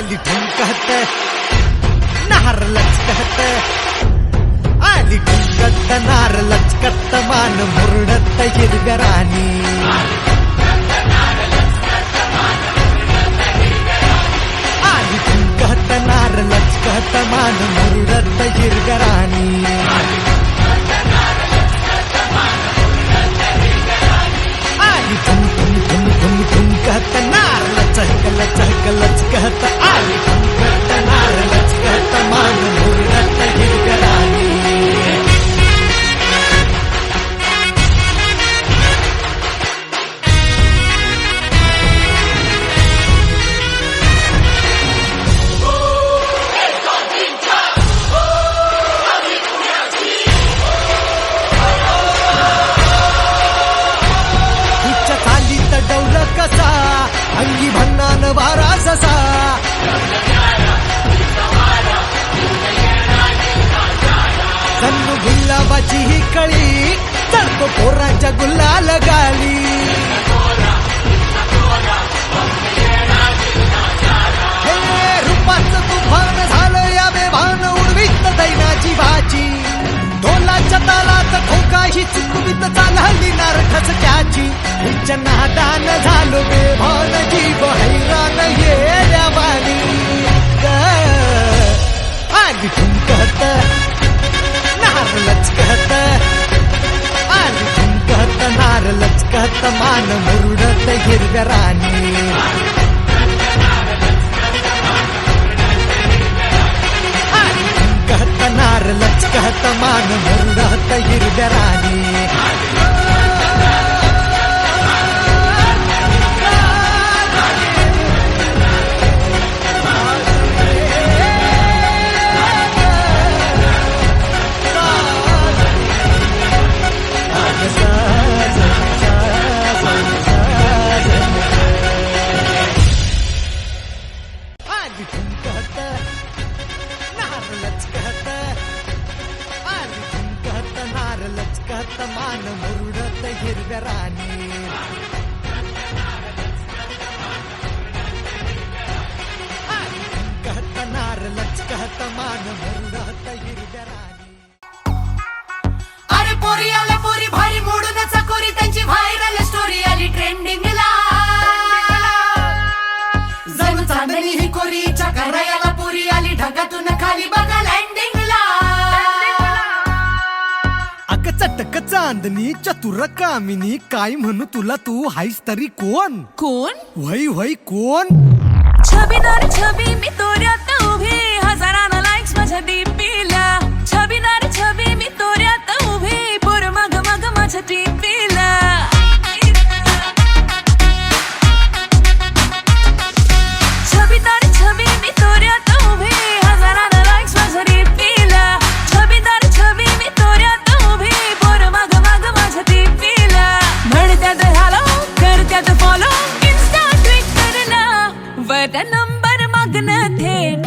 आली ठुमकत नार लचकत, आली ठुमकत नार लचकत, मान मुरडत हिरगराणी. आली ठुमकत नार लचकत, मान मुरडत हिरगराणी. आली ठुम ठुम ठुम ठुम ठुमकत नार लचक लचक लचकत, आली ठुमकत नार लचकत, मान मुरडत हिरगराणी. कसा अंगी भन्नान वारा ससा, जणू गुलाबाची ही कळी चढतो पोराच्या गुलाल गाली. हे रूपाचं तुफान झालं या बेभान, उडवीत दैनाची भाची. ढोलाच्या तालात ठोकाशी चुकवीत चालली नार ठसक्याची. हिच्या नादान झालो बेभान, जीव हैरान येड्या बाली. आली ठुमकत नार लचकत, आली ठुमकत नार लचकत, मान मुरडत हिरगराणी. आली ठुमकत नार लचकत, मान मुरडत हिरगराणी. आली ठुमकत नार लचकत, आली ठुमकत नार लचकत, मान मुरडत हिरगराणी. आली ठुमकत नार लचकत, मान मुरडत हिरगराणी. अरे पोरी आल्या पोरी भारी मोडून चकोरी, त्यांची व्हायरल स्टोरी आली ट्रेंडिंगला. जणू चांदणी ही कोरी करायला पोरी आली ढगातून खाली बघा लँडिंगला. अग चटक चांदणी चतुर कामिनी, काय म्हणू तुला, तू हायस तरी कोण? कोण? वय वय कोण? छबीदार छबी मी तोऱ्यात उभी, हजारानं लाईक्स माझ्या डीपीला. छबीदार छबी मी तोऱ्यात उभी, पोर मग मग माझ्या डीपीला. छबीदार छबी मी तोऱ्यात उभी, हजारानं लाईक्स माझ्या डीपीला. छबीदार छबी मी तोऱ्यात उभी, पोर मग मग माझ्या डीपीला. म्हणत्यात हॅलो करत्यात फॉलो, इन्स्टा ट्विटरला वर नंबर मागणं थेट.